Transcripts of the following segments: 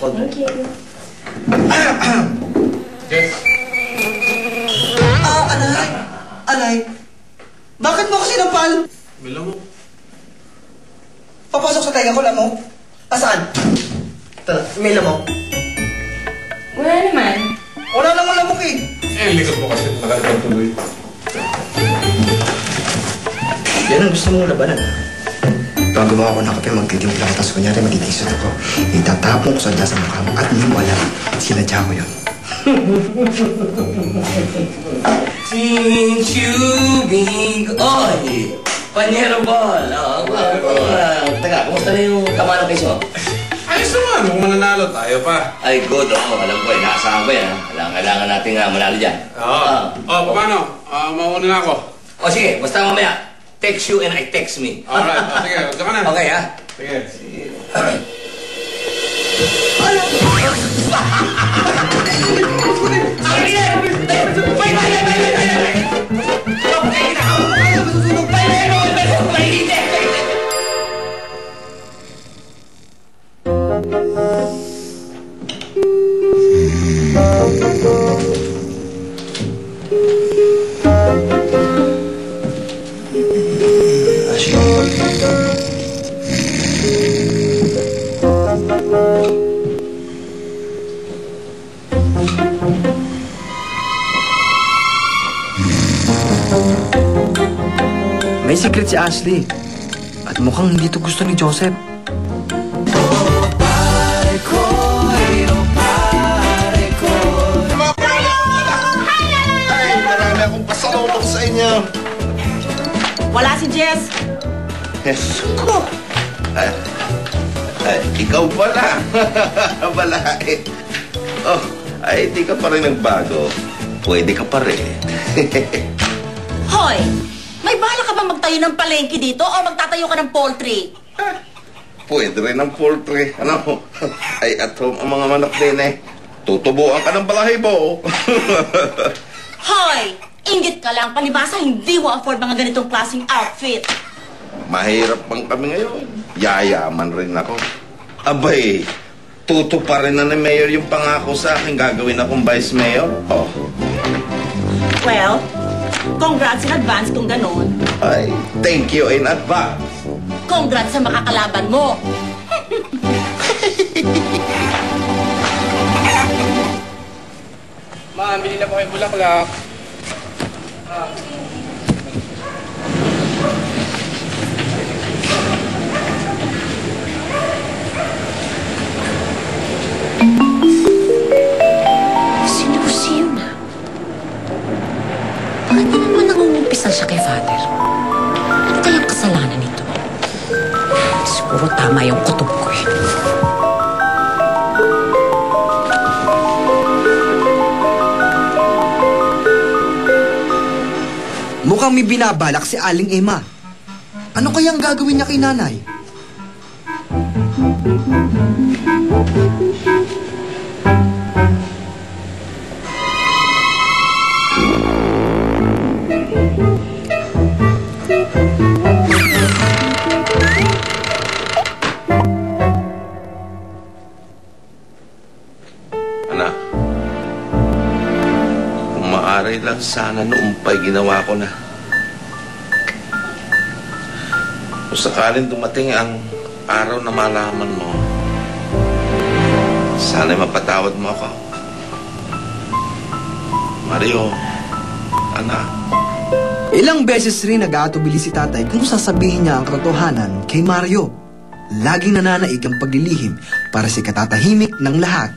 Thank you. Yes. Alay. Bakit mo ako sinampal? Bila mo. Papasok sa tenga ko, lamok. Asaan? Tara, may lamok. Wala naman. Wala namang lamok eh. Likod mo kasi nakalipad tuloy. Yan ang gusto mong labanan. Bago mo ako nakape, magtitimpla ko, tapos kunyari magtitisot ako. Itatapon ko sa dyan sa mukha mo at hindi mo alam. Sinadya ko yun. Since you big oy, Panyero Ball. Teka, kumusta na yung kamano kayo? Ayos naman, kung mananalo tayo pa. Ay, good. Alam ko eh, naasahan ko yan. Kailangan natin manalo dyan. Paano? Mauna na ako. Sige, basta mamaya. Text you and I text me. Alright, sige, huwag ka na. Okay, ha? Sige. May secret si Ashley. At mukhang hindi to gusto ni Joseph. Marami akong pasalunok sa inyo. Wala si Jess. Yes ko. Ikaw pala. Balait. Di ka pa rin nagbago. Pwede ka pa rin. Hoy! May bala ka bang magtayo ng palengke dito o magtatayo ka ng poultry? Pwede rin ang poultry. At home ang mga manok din eh. Tutubuan ka ng balahibo. Hoy! Inggit ka lang, palibasa hindi mo afford mga ganitong klaseng outfit. Mahirap pang kami ngayon. Yayaman rin ako. Abay, tutuparin na ni Mayor yung pangako sa akin. Gagawin akong Vice Mayor. Well, congrats in advance kung ganun. Ay, thank you in advance. Congrats sa makakalaban mo. Ma'am, bili na po kayo bulaklak. Sino na? Bakit na naman nangungumpisan siya kay Father? Ano kayang kasalanan nito? Siguro tama yung kutob ko eh. Mukhang may binabalak si Aling Emma. Ano kayang gagawin niya kay nanay? Anak, kung maaari lang sana noong pa'y ginawa ko na. Kung sakaling dumating ang araw na malaman mo, sana'y mapatawad mo ako. Mario, anak. Ilang beses rin nag-aatubili si tatay kung sasabihin niya ang katotohanan kay Mario. Laging nananaig ang paglilihim para si katatahimik ng lahat.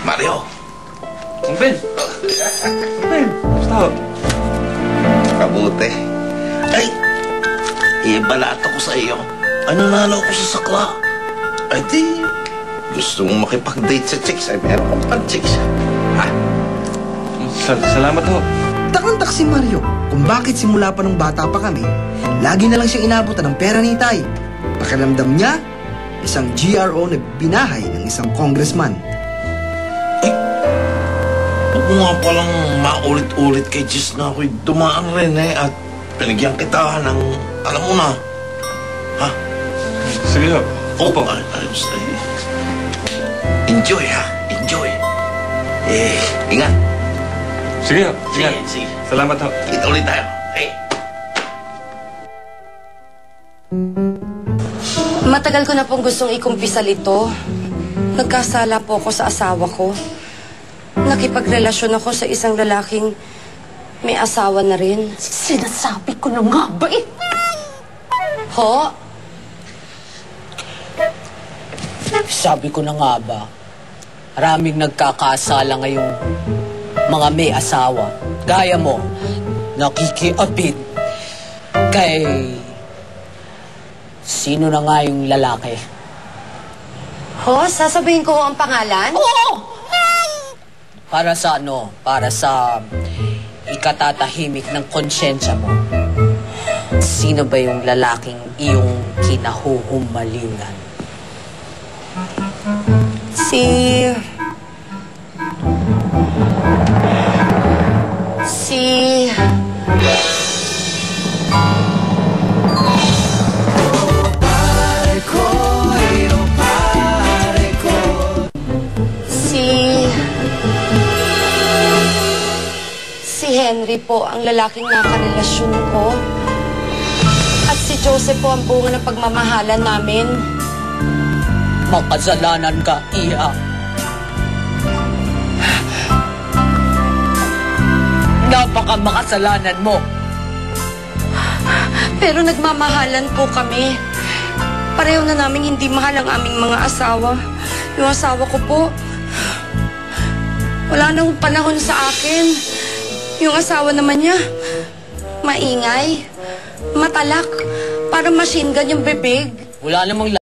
Mario! Ang Ben! Ben, basta ho. Kabuti. Ay! Ibalato ko sa iyo. Nanalo ko sa sakla. Ay di, gusto mong makipag-date sa chicks. Ay, meron kong pan-chicks. Ha? Salamat ho. Takang-tak si Mario kung bakit simula pa nung bata pa kami, lagi na lang siyang inabutan ng pera ni Tay. Pakiramdam niya, isang GRO na binahay ng isang congressman. ko nga palang maulit-ulit kay Jess na ako'y dumaan rin at pinagyan kita ng, alam mo na. Ha? Sige ho. Opo. Enjoy ha, enjoy. Ingat. Sige ho. Ingat. Sige. Salamat ho. Kita ulit tayo. Matagal ko na pong gustong ikumpisal ito. Nagkasala po ako sa asawa ko. Nakipagrelasyon ako sa isang lalaking may asawa na rin. Sinasabi ko na nga ba eh? Ho? Sabi ko na nga ba, maraming nagkakasala ngayong mga may asawa. Gaya mo, nakikiapid kay... Sino na nga yung lalaki? Ho? Sasabihin ko ang pangalan? Oo! Para sa ano? Para sa ikatatahimik ng konsyensya mo. Sino ba yung lalaking iyong kinahuhumalingan? Si... Si Henry po ang lalaking nakarelasyon ko. At si Joseph po ang bunga ng pagmamahalan namin. Makasalanan ka, Iha. Napaka makasalanan mo. Pero nagmamahalan po kami. Pareho na namin hindi mahal ang aming mga asawa. Yung asawa ko po, wala nang panahon sa akin. Yung asawa naman niya, maingay, matalak, para machine gun yung bibig. Wala namang